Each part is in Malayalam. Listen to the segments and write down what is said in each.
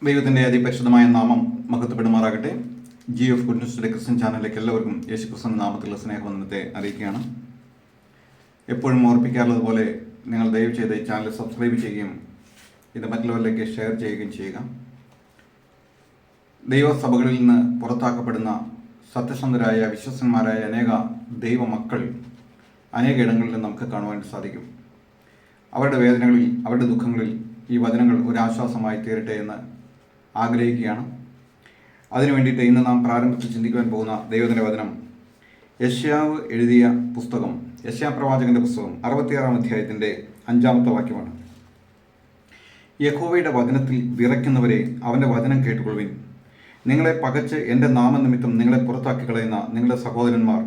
ദൈവത്തിൻ്റെ അതിപരിശുദ്ധമായ നാമം മഹത്വപ്പെടുമാറാകട്ടെ. GF ഗുഡ് ന്യൂസിൻ്റെ ക്രിസ്ത്യൻ ചാനലിലേക്ക് എല്ലാവർക്കും യേശുക്രിസ്തുവിന്റെ നാമത്തിലുള്ള സ്നേഹവന്ദനത്തെ അറിയിക്കുകയാണ്. എപ്പോഴും ഓർപ്പിക്കാറുള്ളത് പോലെ നിങ്ങൾ ദയവ് ചെയ്ത് ഈ ചാനൽ സബ്സ്ക്രൈബ് ചെയ്യുകയും ഇത് മറ്റുള്ളവരിലേക്ക് ഷെയർ ചെയ്യുകയും ചെയ്യുക. ദൈവസഭകളിൽ നിന്ന് പുറത്താക്കപ്പെടുന്ന സത്യസന്ധരായ വിശ്വസന്മാരായ അനേക ദൈവമക്കൾ അനേക ഇടങ്ങളിൽ നമുക്ക് കാണുവാൻ സാധിക്കും. അവരുടെ വേദനകളിൽ, അവരുടെ ദുഃഖങ്ങളിൽ ഈ വചനങ്ങൾ ഒരു ആശ്വാസമായി തീരട്ടെ എന്ന് ആഗ്രഹിക്കുകയാണ്. അതിനു വേണ്ടിയിട്ട് ഇന്ന് നാം പ്രാരംഭത്തിൽ ചിന്തിക്കുവാൻ പോകുന്ന ദൈവത്തിൻ്റെ വചനം യെശയ്യാവ് എഴുതിയ പുസ്തകം, യെശയ്യാ പ്രവാചകൻ്റെ പുസ്തകം 66-ാം അധ്യായത്തിൻ്റെ 5-ാമത്തെ വാക്യമാണ്. യഹോവയുടെ വചനത്തിൽ വിറയ്ക്കുന്നവരെ അവൻ്റെ വചനം കേട്ടുകൊള്ളുവിൻ. നിങ്ങളെ പകച്ച് എൻ്റെ നാമനിമിത്തം നിങ്ങളെ പുറത്താക്കി കളയുന്ന നിങ്ങളുടെ സഹോദരന്മാർ,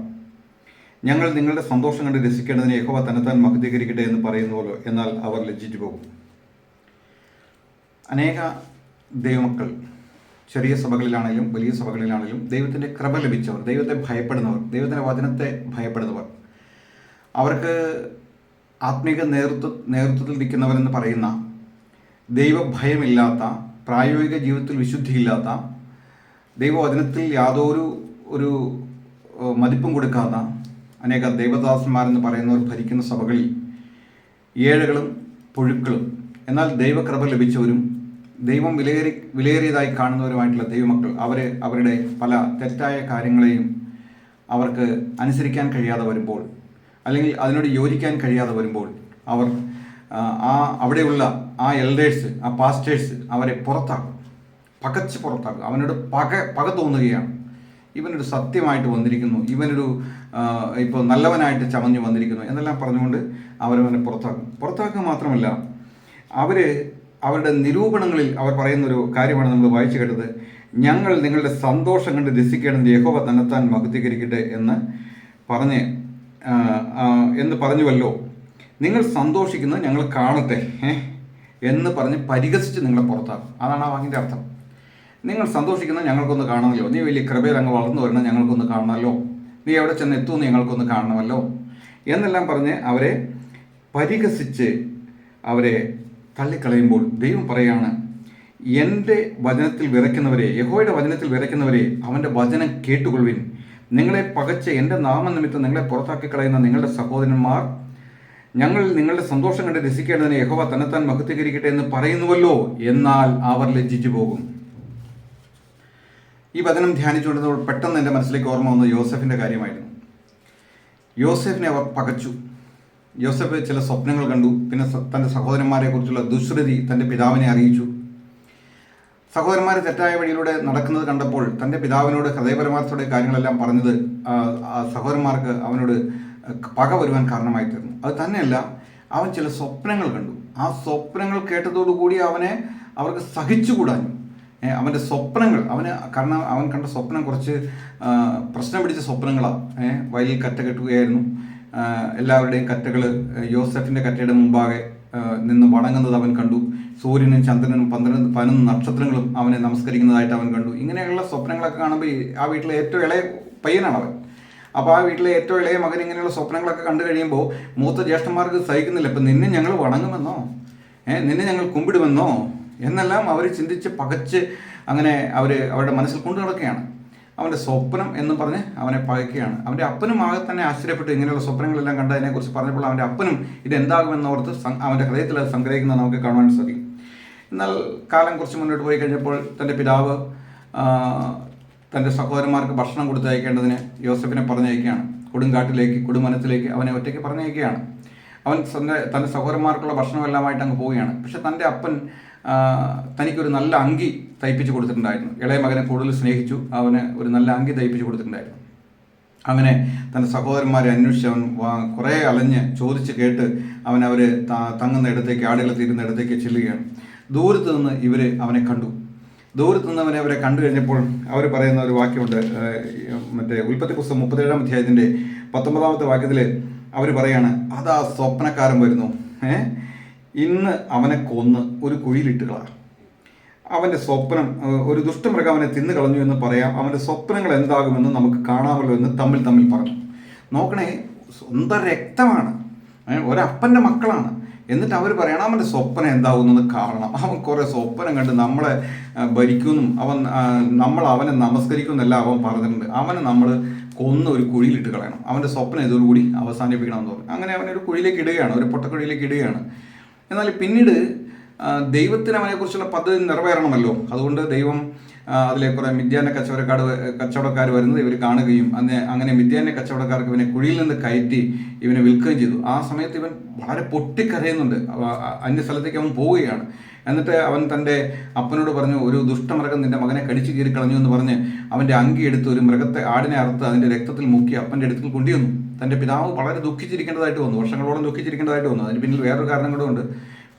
ഞങ്ങൾ നിങ്ങളുടെ സന്തോഷം കണ്ട് രസിക്കേണ്ടതിന് യഹോവ തന്നെത്താൻ മഹത്വീകരിക്കട്ടെ എന്ന് പറയുന്നുവല്ലോ, എന്നാൽ അവർ ലജ്ജിച്ചു പോകും. അനേക ദൈവമക്കൾ ചെറിയ സഭകളിലാണെങ്കിലും വലിയ സഭകളിലാണെങ്കിലും ദൈവത്തിൻ്റെ കൃപ ലഭിച്ചവർ, ദൈവത്തെ ഭയപ്പെടുന്നവർ, ദൈവത്തിൻ്റെ വചനത്തെ ഭയപ്പെടുന്നവർ, അവർക്ക് ആത്മീക നേതൃത്വത്തിൽ നിൽക്കുന്നവരെന്ന് പറയുന്ന ദൈവഭയമില്ലാത്ത, പ്രായോഗിക ജീവിതത്തിൽ വിശുദ്ധിയില്ലാത്ത, ദൈവവചനത്തിൽ യാതൊരു മതിപ്പും കൊടുക്കാത്ത അനേക ദൈവദാസന്മാരെന്ന് പറയുന്നവർ ഭരിക്കുന്ന സഭകളിൽ ഏഴകളും പുഴുക്കളും, എന്നാൽ ദൈവകൃപ ലഭിച്ചവരും ദൈവം വിലയേറിയതായി കാണുന്നവരുമായിട്ടുള്ള ദൈവമക്കൾ അവരുടെ പല തെറ്റായ കാര്യങ്ങളെയും അവർക്ക് അനുസരിക്കാൻ കഴിയാതെ വരുമ്പോൾ, അല്ലെങ്കിൽ അതിനോട് യോജിക്കാൻ കഴിയാതെ വരുമ്പോൾ, അവർ അവിടെയുള്ള ആ എൽഡേഴ്സ്, ആ പാസ്റ്റേഴ്സ് അവരെ പുറത്താക്കും, പകച്ച് പുറത്താക്കും. അവനോട് പക തോന്നുകയാണ്. ഇവനൊരു സത്യമായിട്ട് വന്നിരിക്കുന്നു, ഇവനൊരു ഇപ്പോൾ നല്ലവനായിട്ട് ചമഞ്ഞു വന്നിരിക്കുന്നു എന്നെല്ലാം പറഞ്ഞുകൊണ്ട് അവരവനെ പുറത്താക്കുക മാത്രമല്ല, അവരുടെ നിരൂപണങ്ങളിൽ അവർ പറയുന്നൊരു കാര്യമാണ് നമ്മൾ വായിച്ചു കേട്ടത്. ഞങ്ങൾ നിങ്ങളുടെ സന്തോഷം കണ്ട് രസിക്കേണ്ടതിന് യഹോവ തന്നെത്താൻ മഹത്വീകരിക്കട്ടെ എന്ന് പറഞ്ഞുവല്ലോ. നിങ്ങൾ സന്തോഷിക്കുന്നത് ഞങ്ങൾ കാണട്ടെ എന്ന് പറഞ്ഞ് പരിഹസിച്ച് നിങ്ങളെ പുറത്താക്കും. അതാണ് ആ വാക്കിൻ്റെ അർത്ഥം. നിങ്ങൾ സന്തോഷിക്കുന്നത് ഞങ്ങൾക്കൊന്ന് കാണണമല്ലോ, നീ വലിയ കൃപയിൽ അങ്ങ് വളർന്നു വരണം, ഞങ്ങൾക്കൊന്ന് കാണണമല്ലോ, നീ എവിടെ ചെന്ന് എത്തുമെന്ന് ഞങ്ങൾക്കൊന്ന് കാണണമല്ലോ എന്നെല്ലാം പറഞ്ഞ് അവരെ പരിഹസിച്ച് അവരെ തള്ളിക്കളയുമ്പോൾ ദൈവം പറയാണ്, എൻ്റെ വചനത്തിൽ വിറയ്ക്കുന്നവരെ, യഹോവയുടെ വചനത്തിൽ വിറയ്ക്കുന്നവരെ അവൻ്റെ വചനം കേട്ടുകൊള്ളുവിൻ. നിങ്ങളെ പകച്ച് എൻ്റെ നാമനിമിത്തം നിങ്ങളെ പുറത്താക്കി കളയുന്ന നിങ്ങളുടെ സഹോദരന്മാർ, ഞങ്ങൾ നിങ്ങളുടെ സന്തോഷം കണ്ട് രസിക്കേണ്ടതിന് യഹോവ തന്നെത്താൻ മഹത്വീകരിക്കട്ടെ എന്ന് പറയുന്നുവല്ലോ, എന്നാൽ അവർ ലജ്ജിച്ചു പോകും. ഈ വചനം ധ്യാനിച്ചുകൊണ്ടിരുന്നപ്പോൾ പെട്ടെന്ന് എൻ്റെ മനസ്സിലേക്ക് ഓർമ്മ വന്നത് യോസെഫിൻ്റെ കാര്യമായിരുന്നു. യോസെഫിനെ അവർ പകച്ചു. യോസെഫ് ചില സ്വപ്നങ്ങൾ കണ്ടു. പിന്നെ തൻ്റെ സഹോദരന്മാരെ കുറിച്ചുള്ള ദുശ്രുതി തൻ്റെ പിതാവിനെ അറിയിച്ചു. സഹോദരന്മാർ തെറ്റായ വഴിയിലൂടെ നടക്കുന്നത് കണ്ടപ്പോൾ തൻ്റെ പിതാവിനോട് ഹൃദയപരമാർത്ഥത്തോടെ കാര്യങ്ങളെല്ലാം പറഞ്ഞത് സഹോദരന്മാർക്ക് അവനോട് പക വരുവാൻ കാരണമായി തീർന്നു. അത് തന്നെയല്ല, അവൻ ചില സ്വപ്നങ്ങൾ കണ്ടു. ആ സ്വപ്നങ്ങൾ കേട്ടതോടുകൂടി അവർക്ക് സഹിച്ചുകൂടാഞ്ഞു. അവൻ്റെ സ്വപ്നങ്ങൾ കാരണം അവൻ കണ്ട സ്വപ്നം കുറച്ച് പ്രശ്നം പിടിച്ച സ്വപ്നങ്ങളാണ്. വയലിൽ കറ്റ കെട്ടുകയായിരുന്നു. എല്ലാവരുടെയും കറ്റകൾ യോസെഫിൻ്റെ കറ്റയുടെ മുമ്പാകെ നിന്ന് വണങ്ങുന്നത് അവൻ കണ്ടു. സൂര്യനും ചന്ദ്രനും 11 നക്ഷത്രങ്ങളും അവനെ നമസ്കരിക്കുന്നതായിട്ട് അവൻ കണ്ടു. ഇങ്ങനെയുള്ള സ്വപ്നങ്ങളൊക്കെ കാണുമ്പോൾ ആ വീട്ടിലെ ഏറ്റവും ഇളയ പയ്യനാണ് അവൻ. അപ്പോൾ ആ വീട്ടിലെ ഏറ്റവും ഇളയ മകൻ ഇങ്ങനെയുള്ള സ്വപ്നങ്ങളൊക്കെ കണ്ടു കഴിയുമ്പോൾ മൂത്ത ജ്യേഷ്ഠന്മാർക്ക് സഹിക്കുന്നില്ല. ഇപ്പം നിന്നെ ഞങ്ങൾ വണങ്ങുമെന്നോ, നിന്നെ ഞങ്ങൾ കുമ്പിടുമെന്നോ എന്നെല്ലാം അവർ ചിന്തിച്ച് പകച്ച് അങ്ങനെ അവരുടെ മനസ്സിൽ കൊണ്ടു നടക്കുകയാണ്. അവൻ്റെ സ്വപ്നം എന്ന് പറഞ്ഞ് അവനെ പകയ്ക്കുകയാണ്. അവൻ്റെ അപ്പനും ആകെ തന്നെ ആശ്ചര്യപ്പെട്ടു. ഇങ്ങനെയുള്ള സ്വപ്നങ്ങളെല്ലാം കണ്ടതിനെക്കുറിച്ച് പറഞ്ഞപ്പോൾ അവൻ്റെ അപ്പനും ഇതെന്താകുമെന്നോർത്ത് അവൻ്റെ ഹൃദയത്തിൽ അത് സംഗ്രഹിക്കുന്നത് നമുക്ക് കാണുവാൻ സാധിക്കും. എന്നാൽ കാലം കുറച്ച് മുന്നോട്ട് പോയി കഴിഞ്ഞപ്പോൾ തൻ്റെ പിതാവ് തൻ്റെ സഹോദരന്മാർക്ക് ഭക്ഷണം കൊടുത്തയക്കേണ്ടതിന് യോസെഫിനെ പറഞ്ഞയക്കുകയാണ്. കൊടുമനത്തിലേക്ക് അവനെ ഒറ്റയ്ക്ക് പറഞ്ഞയക്കുകയാണ്. അവൻ തൻ്റെ സഹോദരന്മാർക്കുള്ള ഭക്ഷണമെല്ലാമായിട്ട് അങ്ങ് പോവുകയാണ്. പക്ഷെ തൻ്റെ അപ്പൻ തനിക്കൊരു നല്ല അങ്കി തയ്പ്പിച്ച് കൊടുത്തിട്ടുണ്ടായിരുന്നു. ഇളയ മകനെ കൂടുതൽ സ്നേഹിച്ചു. അവന് ഒരു നല്ല അങ്കി തയ്പ്പിച്ച് കൊടുത്തിട്ടുണ്ടായിരുന്നു. അങ്ങനെ തൻ്റെ സഹോദരന്മാരെ അന്വേഷിച്ച് അവൻ കുറേ അലഞ്ഞ് ചോദിച്ച് കേട്ട് അവർ തങ്ങുന്ന ഇടത്തേക്ക്, ആടുകൾ തീരുന്ന ഇടത്തേക്ക് ചെല്ലുകയാണ്. ദൂരത്ത് നിന്ന് ഇവർ അവനെ കണ്ടു. ദൂരത്ത് നിന്ന് അവരെ കണ്ടു കഴിഞ്ഞപ്പോൾ അവർ പറയുന്ന ഒരു വാക്യമുണ്ട്. ഉൽപ്പത്തി പുസ്തകം 37-ാം അധ്യായത്തിൻ്റെ 19-ാമത്തെ വാക്യത്തിൽ അവർ പറയാണ്, അതാ സ്വപ്നക്കാരൻ വരുന്നു, ഇന്ന് അവനെ കൊന്ന് ഒരു കുഴിയിലിട്ടുകളാ. അവൻ്റെ സ്വപ്നം, ഒരു ദുഷ്ടമൃഗം അവനെ തിന്നു കളഞ്ഞു എന്ന് പറയാം. അവൻ്റെ സ്വപ്നങ്ങൾ എന്താകുമെന്ന് നമുക്ക് കാണാമല്ലോ എന്ന് തമ്മിൽ പറഞ്ഞു. നോക്കണേ, സ്വന്തം രക്തമാണ്. ഒരപ്പൻ്റെ മക്കളാണ്. എന്നിട്ട് അവർ പറയണം അവൻ്റെ സ്വപ്നം എന്താവുന്നത് കാരണം. അവൻ കുറേ സ്വപ്നം കണ്ട് നമ്മളെ ഭരിക്കുമെന്നും അവനെ നമസ്കരിക്കുമെന്നല്ല അവൻ പറഞ്ഞിട്ടുണ്ട്. അവനെ നമ്മൾ കൊന്ന് ഒരു കുഴിയിലിട്ട് കളയണം, അവൻ്റെ സ്വപ്നം ഇതോടുകൂടി അവസാനിപ്പിക്കണമെന്ന് പറഞ്ഞു. അങ്ങനെ അവനൊരു കുഴിയിലേക്ക് ഇടുകയാണ്, ഒരു പൊട്ടക്കുഴിയിലേക്ക് ഇടുകയാണ്. എന്നാൽ പിന്നീട് ദൈവത്തിന് അവനെക്കുറിച്ചുള്ള പദ്ധതി നിറവേറണമല്ലോ. അതുകൊണ്ട് ദൈവം അതിലെ കുറേ മിദ്യാന്യ കച്ചവടക്കാർ വരുന്നത് ഇവർ കാണുകയും അങ്ങനെ മിദ്യാന്യ കച്ചവടക്കാർക്ക് ഇവനെ കുഴിയിൽ നിന്ന് കയറ്റി ഇവനെ വിൽക്കുകയും ചെയ്തു. ആ സമയത്ത് ഇവൻ വളരെ പൊട്ടിക്കരയുന്നുണ്ട്. അന്യ സ്ഥലത്തേക്ക് അവൻ പോവുകയാണ്. എന്നിട്ട് അവൻ തൻ്റെ അപ്പനോട് പറഞ്ഞു, ഒരു ദുഷ്ടമൃഗം നിന്റെ മകനെ കടിച്ചു കീറി കളഞ്ഞു എന്ന് പറഞ്ഞ് അവൻ്റെ അങ്കി എടുത്ത് ഒരു ആടിനെ അറുത്ത് അതിൻ്റെ രക്തത്തിൽ മുക്കി അപ്പൻ്റെ അടുത്തിൽ കൊണ്ടുവന്നു. തൻ്റെ പിതാവ് വളരെ ദുഃഖിച്ചിരിക്കേണ്ടതായിട്ട് വന്നു, വർഷങ്ങളോളം ദുഃഖിച്ചിരിക്കേണ്ടതായിട്ട് വന്നു. അതിന് പിന്നിൽ വേറൊരു കാരണം കൂടെ ഉണ്ട്.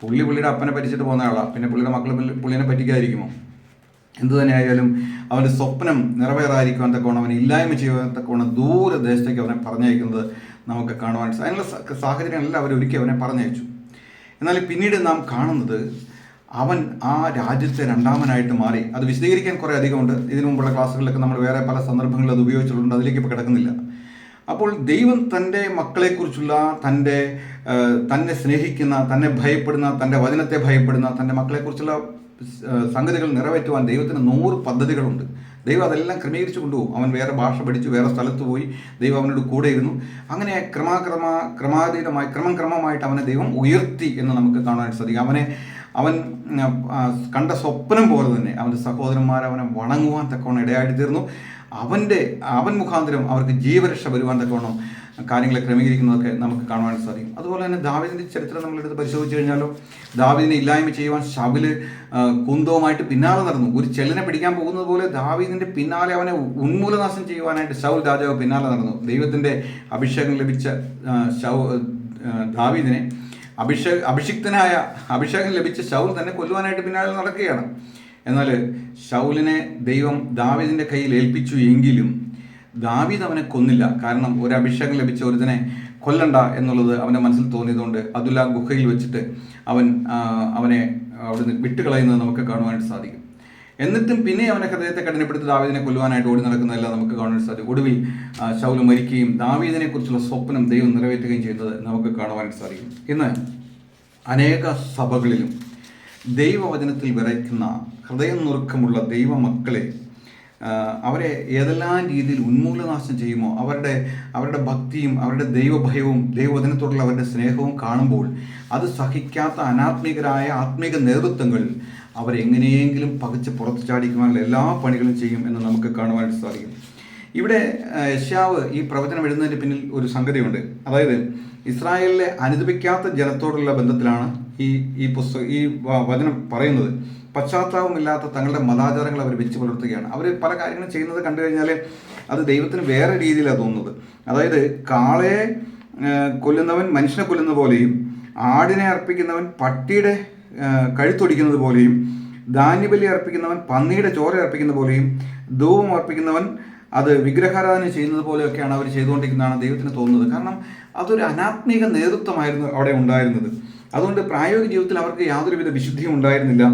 പുള്ളിയുടെ അപ്പനെ പറ്റിച്ചിട്ട് പോകുന്ന ആളാണ്, പിന്നെ പുള്ളിയുടെ മക്കൾ പുള്ളിനെ പറ്റിക്കാതിരിക്കുമോ? എന്തു തന്നെയായാലും അവൻ്റെ സ്വപ്നം നിറവേറാതിരിക്കുവാൻ തക്കവണ്ണം, അവനെ ഇല്ലായ്മ ചെയ്യുവാൻ തക്കവണ്ണം ദൂരദേശത്തേക്ക് അവനെ പറഞ്ഞയക്കുന്നത് നമുക്ക് കാണുവാൻ അതിനുള്ള സാഹചര്യങ്ങളെല്ലാം അവർ ഒരുക്കി അവനെ പറഞ്ഞയച്ചു. എന്നാൽ പിന്നീട് നാം കാണുന്നത് അവൻ ആ രാജ്യത്തെ രണ്ടാമനായിട്ട് മാറി. അത് വിശദീകരിക്കാൻ കുറേ അധികമുണ്ട്. ഇതിനു മുമ്പുള്ള ക്ലാസ്സുകളിലൊക്കെ നമ്മൾ വേറെ പല സന്ദർഭങ്ങളിൽ അത് ഉപയോഗിച്ചിട്ടുണ്ട്, അതിലേക്ക് ഇപ്പോൾ കിടക്കുന്നില്ല. അപ്പോൾ ദൈവം തൻ്റെ മക്കളെക്കുറിച്ചുള്ള തന്നെ സ്നേഹിക്കുന്ന, തന്നെ ഭയപ്പെടുന്ന, തൻ്റെ വചനത്തെ ഭയപ്പെടുന്ന തൻ്റെ മക്കളെക്കുറിച്ചുള്ള സംഗതികൾ നിറവേറ്റുവാൻ ദൈവത്തിന് 100 പദ്ധതികളുണ്ട്. ദൈവം അതെല്ലാം ക്രമീകരിച്ചു കൊണ്ടുപോകും. അവൻ വേറെ ഭാഷ പഠിച്ചു, വേറെ സ്ഥലത്ത് പോയി, ദൈവം അവനോട് കൂടെ ഇരുന്നു. അങ്ങനെ ക്രമമായിട്ട് അവനെ ദൈവം ഉയർത്തി എന്ന് നമുക്ക് കാണാൻ സാധിക്കും. അവൻ കണ്ട സ്വപ്നം പോലെ തന്നെ അവൻ്റെ സഹോദരന്മാർ അവനെ വണങ്ങുവാൻ തക്കവണ്ണം ഇടയായിട്ട് തീർന്നു. അവൻ മുഖാന്തരം അവർക്ക് ജീവരക്ഷ വരുവാൻ തക്കവണ്ണം കാര്യങ്ങളെ ക്രമീകരിക്കുന്നതൊക്കെ നമുക്ക് കാണുവാൻ സാധിക്കും. അതുപോലെ തന്നെ ദാവീദിൻ്റെ ചരിത്രം നമ്മളെടുത്ത് പരിശോധിച്ച് കഴിഞ്ഞാലോ, ദാവീദിനെ ഇല്ലായ്മ ചെയ്യുവാൻ ശൗല് കുന്തവുമായിട്ട് പിന്നാലെ നടന്നു. ഒരു ചെല്ലിനെ പിടിക്കാൻ പോകുന്നത് പോലെ ദാവീദിൻ്റെ പിന്നാലെ അവനെ ഉന്മൂലനാശം ചെയ്യുവാനായിട്ട് ശൗൽ രാജാവ് പിന്നാലെ നടന്നു. ദൈവത്തിൻ്റെ അഭിഷേകം ലഭിച്ച ദാവീദിനെ അഭിഷേകം ലഭിച്ച ശൗൽ തന്നെ കൊല്ലുവാനായിട്ട് പിന്നാലെ നടക്കുകയാണ്. എന്നാൽ ശൗലിനെ ദൈവം ദാവീദിൻ്റെ കയ്യിൽ ഏൽപ്പിച്ചു എങ്കിലും ദാവീദ് അവനെ കൊന്നില്ല. കാരണം ഒരു അഭിഷേകം ലഭിച്ച ഒരുതിനെ കൊല്ലണ്ട എന്നുള്ളത് അവൻ്റെ മനസ്സിൽ തോന്നിയതുകൊണ്ട് അതുല്ല ഗുഹയിൽ വെച്ചിട്ട് അവനെ അവിടുന്ന് വിട്ടുകളയുന്നത് നമുക്ക് കാണുവാനായിട്ട് സാധിക്കും. എന്നിട്ടും പിന്നെ അവൻ്റെ ഹൃദയത്തെ കഠിനപ്പെടുത്തി ദാവീദിനെ കൊല്ലുവാനായിട്ട് ഓടി നടക്കുന്നതെല്ലാം നമുക്ക് കാണാൻ സാധിക്കും. ഒടുവിൽ ശൗല് മരിക്കുകയും ദാവീദിനെ കുറിച്ചുള്ള സ്വപ്നം ദൈവം നിറവേറ്റുകയും ചെയ്യുന്നത് നമുക്ക് കാണുവാനായിട്ട് സാധിക്കും. ഇന്ന് അനേക സഭകളിലും ദൈവവചനത്തിൽ വിറയ്ക്കുന്ന ഹൃദയം നുറുക്കമുള്ള ദൈവമക്കളെ അവരെ ഏതെല്ലാം രീതിയിൽ ഉന്മൂലനാശം ചെയ്യുമോ, അവരുടെ ഭക്തിയും അവരുടെ ദൈവഭയവും ദൈവവചനത്തോടുള്ള അവരുടെ സ്നേഹവും കാണുമ്പോൾ അത് സഹിക്കാത്ത അനാത്മികരായ ആത്മീക നേതൃത്വങ്ങൾ അവരെങ്ങനെയെങ്കിലും പകച്ച് പുറത്തു ചാടിക്കുവാനുള്ള എല്ലാ പണികളും ചെയ്യും എന്ന് നമുക്ക് കാണുവാനായിട്ട് സാധിക്കും. ഇവിടെ യെശയ്യാവ് ഈ പ്രവചനം എഴുതുന്നതിന് പിന്നിൽ ഒരു സംഗതിയുണ്ട്. അതായത് ഇസ്രായേലിലെ അനുദപിക്കാത്ത ജനത്തോടുള്ള ബന്ധത്തിലാണ് ഈ വചനം പറയുന്നത്. പശ്ചാത്താപമില്ലാത്ത തങ്ങളുടെ മതാചാരങ്ങൾ അവർ വെച്ച് പുലർത്തുകയാണ്. അവർ പല കാര്യങ്ങളും ചെയ്യുന്നത് കണ്ടു കഴിഞ്ഞാൽ അത് ദൈവത്തിന് വേറെ രീതിയിലാണ് തോന്നുന്നത്. അതായത് കാളയെ കൊല്ലുന്നവൻ മനുഷ്യനെ കൊല്ലുന്ന പോലെയും, ആടിനെ അർപ്പിക്കുന്നവൻ പട്ടിയുടെ കഴുത്തൊടിക്കുന്നത് പോലെയും, ധാന്യബലി അർപ്പിക്കുന്നവൻ പന്നിയുടെ ചോര അർപ്പിക്കുന്ന പോലെയും, ധൂപം അർപ്പിക്കുന്നവൻ അത് വിഗ്രഹാരാധന ചെയ്യുന്നത് പോലെയൊക്കെയാണ് അവർ ചെയ്തുകൊണ്ടിരിക്കുന്നതാണ് ദൈവത്തിന് തോന്നുന്നത്. കാരണം അതൊരു അനാത്മീക നേതൃത്വമായിരുന്നു അവിടെ ഉണ്ടായിരുന്നത്. അതുകൊണ്ട് പ്രായോഗിക ജീവിതത്തിൽ അവർക്ക് യാതൊരുവിധ വിശുദ്ധിയും ഉണ്ടായിരുന്നില്ല.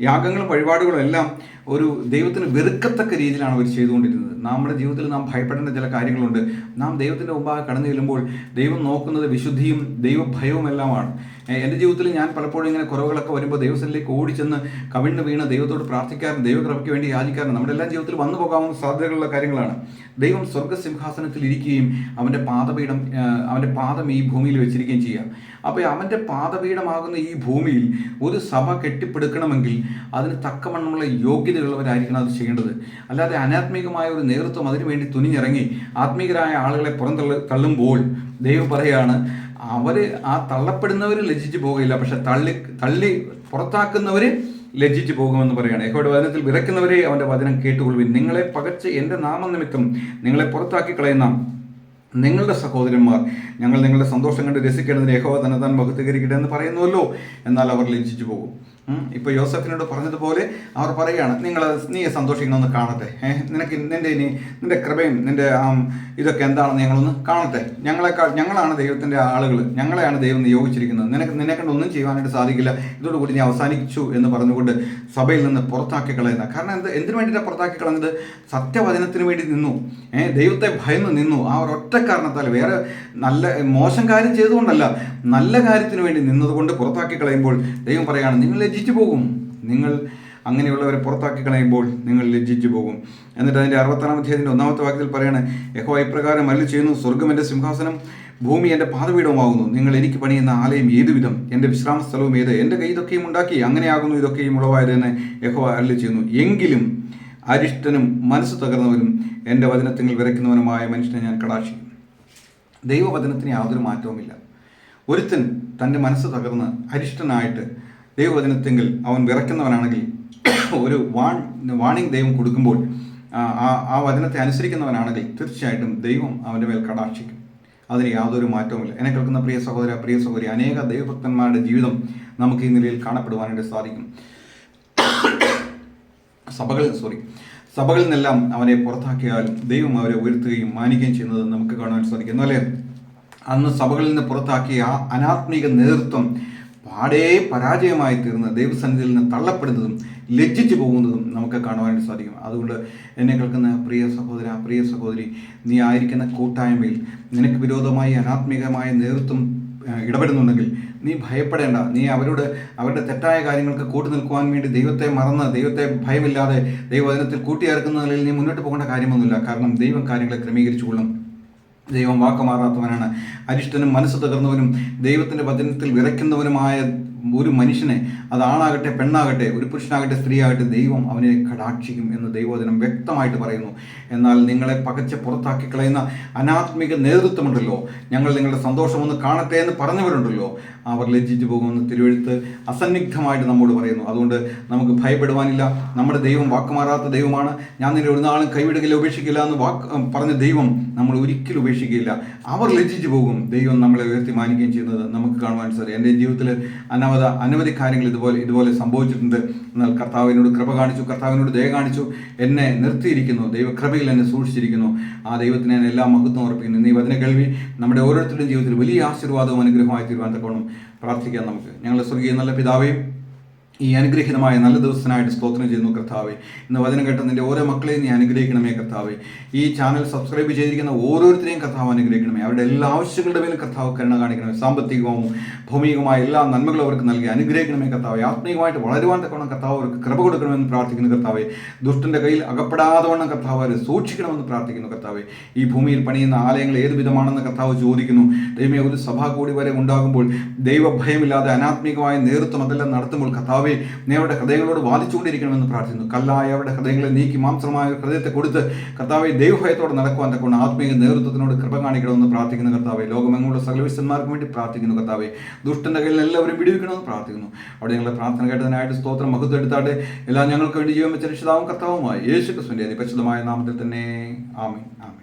യാഗങ്ങളും വഴിപാടുകളും എല്ലാം ഒരു ദൈവത്തിന് വെറുക്കത്തക്ക രീതിയിലാണ് അവർ ചെയ്തുകൊണ്ടിരുന്നത്. നമ്മുടെ ജീവിതത്തിൽ നാം ഭയപ്പെടേണ്ട ചില കാര്യങ്ങളുണ്ട്. നാം ദൈവത്തിൻ്റെ മുമ്പാകെ കടന്നു ചെല്ലുമ്പോൾ ദൈവം നോക്കുന്നത് വിശുദ്ധിയും ദൈവഭയവും എല്ലാമാണ്. എൻ്റെ ജീവിതത്തിൽ ഞാൻ പലപ്പോഴും ഇങ്ങനെ കുറവുകളൊക്കെ വരുമ്പോൾ ദൈവത്തിലേക്ക് ഓടിച്ചെന്ന് കവിണ്ണ് വീണ് ദൈവത്തോട് പ്രാർത്ഥിക്കാറുണ്ട്, ദൈവകൃപയ്ക്ക് വേണ്ടി യാചിക്കാറുണ്ട്. നമ്മുടെ എല്ലാ ജീവിതത്തിൽ വന്നു പോകാവുന്ന സാധ്യതകളുള്ള കാര്യങ്ങളാണ്. ദൈവം സ്വർഗ്ഗസിംഹാസനത്തിൽ ഇരിക്കുകയും അവൻ്റെ പാദം ഈ ഭൂമിയിൽ വെച്ചിരിക്കുകയും ചെയ്യുക. അപ്പോൾ അവൻ്റെ പാദപീഠമാകുന്ന ഈ ഭൂമിയിൽ ഒരു സഭ കെട്ടിപ്പടുക്കണമെങ്കിൽ അതിന് തക്കവണ്ണമുള്ള യോഗ്യതയുള്ളവരായിരിക്കണം അത് ചെയ്യേണ്ടത്. അല്ലാതെ അനാത്മികമായ ഒരു നേതൃത്വം അതിനുവേണ്ടി തുനിഞ്ഞിറങ്ങി ആത്മീകരായ ആളുകളെ തള്ളുമ്പോൾ ദൈവം പറയുകയാണ്, അവർ ആ തള്ളപ്പെടുന്നവർ ലജ്ജിച്ചു പോകുകയില്ല, പക്ഷെ തള്ളി പുറത്താക്കുന്നവർ ലജ്ജിച്ചു പോകുമെന്ന് പറയുകയാണ്. യഹോവയുടെ വചനത്തിൽ വിറയ്ക്കുന്നവരെ അവൻ്റെ വചനം കേട്ടുകൊള്ളുവിൻ. നിങ്ങളെ പകച്ച് എൻ്റെ നാമനിമിത്തം നിങ്ങളെ പുറത്താക്കി കളയുന്ന നിങ്ങളുടെ സഹോദരന്മാർ ഞങ്ങൾ നിങ്ങളുടെ സന്തോഷം കണ്ട് രസിക്കേണ്ടതിന് യഹോവ തന്നെ മഹത്വീകരിക്കട്ടെ എന്ന് പറയുന്നുവല്ലോ, എന്നാൽ അവർ ലജ്ജിച്ചു പോകും. ഇപ്പോൾ യോസഫിനോട് പറഞ്ഞതുപോലെ അവർ പറയുകയാണ്, നീ സന്തോഷിക്കണമെന്ന് കാണട്ടെ, നിന്റെ കൃപയും നിന്റെ ഇതൊക്കെ എന്താണെന്ന് ഞങ്ങളൊന്ന് കാണട്ടെ. ഞങ്ങളാണ് ദൈവത്തിൻ്റെ ആളുകൾ, ഞങ്ങളെയാണ് ദൈവം നിയോഗിച്ചിരിക്കുന്നത്, നിന്നെ കണ്ട് ഒന്നും ചെയ്യുവാനായിട്ട് സാധിക്കില്ല, ഇതോടുകൂടി നീ അവസാനിച്ചു എന്ന് പറഞ്ഞുകൊണ്ട് സഭയിൽ നിന്ന് പുറത്താക്കി കളയുന്ന. കാരണം എന്തിനു വേണ്ടിയിട്ടാണ് പുറത്താക്കി കളഞ്ഞത്? സത്യവചനത്തിന് വേണ്ടി നിന്നു, ദൈവത്തെ ഭയന്ന് നിന്നു. ആ ഒരൊറ്റ കാരണത്താൽ, വേറെ മോശം കാര്യം ചെയ്തുകൊണ്ടല്ല, നല്ല കാര്യത്തിന് വേണ്ടി നിന്നതുകൊണ്ട് പുറത്താക്കി കളയുമ്പോൾ ദൈവം പറയുകയാണ്, നിങ്ങൾ ലജ്ജിച്ചു പോകും. നിങ്ങൾ അങ്ങനെയുള്ളവരെ പുറത്താക്കി കളയുമ്പോൾ നിങ്ങൾ ലജ്ജിച്ചു പോകും. എന്നിട്ട് അതിൻ്റെ 66-ാം അധ്യായത്തിൻ്റെ 1-ാമത്തെ വാക്യത്തിൽ പറയാണ്, യഹോവ ഇപ്രകാരം അരുളി ചെയ്യുന്നു, സ്വർഗ്ഗം എൻ്റെ സിംഹാസനം, ഭൂമി എൻ്റെ പാദപീഠമാകുന്നു. നിങ്ങൾ എനിക്ക് പണിയുന്ന ആലയം ഏതുവിധം, എൻ്റെ വിശ്രാമ സ്ഥലവും ഏത്? എൻ്റെ കൈ ഇതൊക്കെയും ഉണ്ടാക്കി, അങ്ങനെയാകുന്നു ഇതൊക്കെയും ഉളവായതെന്ന് യഹോവ അരുളി ചെയ്യുന്നു. എങ്കിലും അരിഷ്ടനും മനസ്സ് തകർന്നവനും എൻ്റെ വചനത്തിൽ വിറയ്ക്കുന്നവനുമായ മനുഷ്യനെ ഞാൻ കടാക്ഷിക്കും. ദൈവവചനത്തിന് യാതൊരു മാറ്റവുമില്ല. ഒരുത്തൻ തൻ്റെ മനസ്സ് തകർന്ന് അരിഷ്ടനായിട്ട് ദൈവവചനത്തെങ്കിൽ അവൻ വിറയ്ക്കുന്നവനാണെങ്കിൽ, ഒരു വാണിംഗ് ദൈവം കൊടുക്കുമ്പോൾ ആ വചനത്തെ അനുസരിക്കുന്നവനാണെങ്കിൽ തീർച്ചയായിട്ടും ദൈവം അവൻ്റെ മേൽ കടാക്ഷിക്കും. അതിന് യാതൊരു മാറ്റവുമില്ല. എന്നെ കേൾക്കുന്ന പ്രിയ സഹോദര, പ്രിയ സഹോദരി, അനേക ദൈവഭക്തന്മാരുടെ ജീവിതം നമുക്ക് ഈ നിലയിൽ കാണപ്പെടുവാനായിട്ട് സാധിക്കും. സഭകളിൽ നിന്നെല്ലാം അവനെ പുറത്താക്കിയാലും ദൈവം അവരെ ഉയർത്തുകയും മാനിക്കുകയും ചെയ്യുന്നത് നമുക്ക് കാണുവാൻ സാധിക്കും. എന്നാലേ അന്ന് സഭകളിൽ നിന്ന് പുറത്താക്കിയ ആ അനാത്മീക നേതൃത്വം പാടേ പരാജയമായി തീർന്ന് ദൈവസന്നിധിയിൽ നിന്ന് തള്ളപ്പെടുന്നതും ലജ്ജിച്ചു പോകുന്നതും നമുക്ക് കാണുവാനായിട്ട് സാധിക്കും. അതുകൊണ്ട് എന്നെ കേൾക്കുന്ന പ്രിയ സഹോദര, പ്രിയ സഹോദരി, നീ ആയിരിക്കുന്ന കൂട്ടായ്മയിൽ നിനക്ക് വിരോധമായി അനാത്മികമായ നേതൃത്വം ഇടപെടുന്നുണ്ടെങ്കിൽ നീ ഭയപ്പെടേണ്ട. നീ അവരുടെ തെറ്റായ കാര്യങ്ങൾക്ക് കൂട്ടു നിൽക്കുവാൻ വേണ്ടി ദൈവത്തെ മറന്ന്, ദൈവത്തെ ഭയമില്ലാതെ ദൈവവചനത്തിൽ കൂട്ടിയേർക്കുന്ന നിലയിൽ നീ മുന്നോട്ട് പോകേണ്ട കാര്യമൊന്നുമില്ല. കാരണം ദൈവം കാര്യങ്ങളെ ക്രമീകരിച്ചുകൊള്ളും. ദൈവം വാക്ക് മാറാത്തവനാണ്. അരിഷ്ടനും മനസ്സ് തകർന്നവനും ദൈവത്തിൻ്റെ വചനത്തിൽ വിറയ്ക്കുന്നവനുമായ ഒരു മനുഷ്യനെ, അതാണാകട്ടെ പെണ്ണാകട്ടെ, ഒരു പുരുഷനാകട്ടെ സ്ത്രീയാകട്ടെ, ദൈവം അവനെ കടാക്ഷിക്കും എന്ന് ദൈവവചനം വ്യക്തമായിട്ട് പറയുന്നു. എന്നാൽ നിങ്ങളെ പകച്ച് പുറത്താക്കി കളയുന്ന അനാത്മിക നേതൃത്വമുണ്ടല്ലോ, ഞങ്ങൾ നിങ്ങളുടെ സന്തോഷമൊന്ന് കാണട്ടെ എന്ന് പറഞ്ഞവരുണ്ടല്ലോ, അവർ ലജ്ജിച്ചു പോകുമെന്ന് തിരുവെഴുത്ത് അസന്നിഗ്ധമായിട്ട് നമ്മോട് പറയുന്നു. അതുകൊണ്ട് നമുക്ക് ഭയപ്പെടുവാനില്ല. നമ്മുടെ ദൈവം വാക്കുമാറാത്ത ദൈവമാണ്. ഞാൻ നിന്നെ ഒരു നാളും കൈവിടുകയില്ല, ഉപേക്ഷിക്കില്ല എന്ന് പറഞ്ഞ ദൈവം നമ്മൾ ഒരിക്കലും ഉപേക്ഷിക്കുകയില്ല. അവർ ലജ്ജിച്ചു പോകും. ദൈവം നമ്മളെ ഉയർത്തി മാനിക്കുകയും ചെയ്യുന്നത് നമുക്ക് കാണുവാൻ സാധിക്കും. എൻ്റെ ജീവിതത്തിൽ അനവധി കാര്യങ്ങൾ ഇതുപോലെ സംഭവിച്ചിട്ടുണ്ട്. എന്നാൽ കർത്താവിനോട് കൃപ കാണിച്ചു, കർത്താവിനോട് ദയ കാണിച്ചു, എന്നെ നിർത്തിയിരിക്കുന്നു, ദൈവകൃപയിൽ എന്നെ സൂക്ഷിച്ചിരിക്കുന്നു. ആ ദൈവത്തിന് ഞാൻ എല്ലാ മഹത്വം അർപ്പിക്കുന്നു. ഈ വചന കേൾവി നമ്മുടെ ഓരോരുത്തരുടെയും ജീവിതത്തിൽ വലിയ ആശീർവാദവും അനുഗ്രഹമായി തീരുവാൻ തക്കോണം പ്രാർത്ഥിക്കാം നമുക്ക്. ഞങ്ങളുടെ സ്വർഗീയ നല്ല പിതാവേ, ഈ അനുഗ്രഹീതമായ നല്ല ദിവസത്തിനായിട്ട് സ്തോത്രം ചെയ്യുന്നു കർത്താവേ. ഇന്ന് വചനം കേട്ട നിൻ്റെ ഓരോ മക്കളെയും നീ അനുഗ്രഹിക്കണമേ കർത്താവേ. ഈ ചാനൽ സബ്സ്ക്രൈബ് ചെയ്തിരിക്കുന്ന ഓരോരുത്തരെയും കർത്താവ് അനുഗ്രഹിക്കണമേ. അവരുടെ എല്ലാ ആവശ്യങ്ങളുടെ മേലും കർത്താവ് കരുണ കാണിക്കണമേ. സാമ്പത്തികവും ഭൗമികവുമായ എല്ലാ നന്മകളും അവർക്ക് നൽകി അനുഗ്രഹിക്കണമേ കർത്താവേ. ആത്മീയമായിട്ട് വളരുവാൻ തക്കവണ്ണം കർത്താവ് അവർക്ക് കൃപ കൊടുക്കണമെന്ന് പ്രാർത്ഥിക്കുന്നു കർത്താവേ. ദുഷ്ടൻ്റെ കയ്യിൽ അകപ്പെടാതെ വണ്ണം കർത്താവ് അവരെ സൂക്ഷിക്കണമെന്ന് പ്രാർത്ഥിക്കുന്നു കർത്താവേ. ഈ ഭൂമിയിൽ പണിയുന്ന ആലയങ്ങൾ ഏത് വിധമാണെന്ന് കർത്താവ് ചോദിക്കുന്നു. ദൈവമേ, ഒരു സഭാ കൂടി വരെ ഉണ്ടാകുമ്പോൾ ദൈവഭയമില്ലാതെ അനാത്മികമായ നേതൃത്വം അതെല്ലാം നടത്തുമ്പോൾ കർത്താവേ, നീ അവരുടെ ഹൃദയങ്ങളോട് വാദിച്ചുകൊണ്ടിരിക്കണമെന്ന് പ്രാർത്ഥിക്കുന്നു. കല്ലായ അവരുടെ ഹൃദയങ്ങളെ നീക്കി മാംസമായ ഹൃദയത്തെ കൊടുത്ത് കർത്താവെ ദൈവഭയത്തോടെ നടക്കുവാൻ തക്കൊണ്ട് ആത്മീയ നേതൃത്വത്തിനോട് കൃപ കാണിക്കണമെന്ന് പ്രാർത്ഥിക്കുന്ന കർത്താവെ. ലോകമെങ്ങുള്ള സകലവിശന്മാർക്കും വേണ്ടി പ്രാർത്ഥിക്കുന്നു കർത്താവെ. ദുഷ്ടന്റെ കയ്യിൽ എല്ലാവരും വിടുവിക്കണമെന്ന് പ്രാർത്ഥിക്കുന്നു. അവിടെ ഞങ്ങളുടെ പ്രാർത്ഥന കേട്ടതിനായിട്ട് സ്തോത്രം, മഹത്വം എടുത്താട്ടെ. എല്ലാം ഞങ്ങൾക്ക് വേണ്ടി ജീവൻ വെച്ച രക്ഷിതാവും കർത്താവുമായി യേശു ക്രിസ്തുവിന്റെ പരിശുദ്ധമായ നാമത്തിൽ തന്നെ. ആമേൻ, ആമേൻ.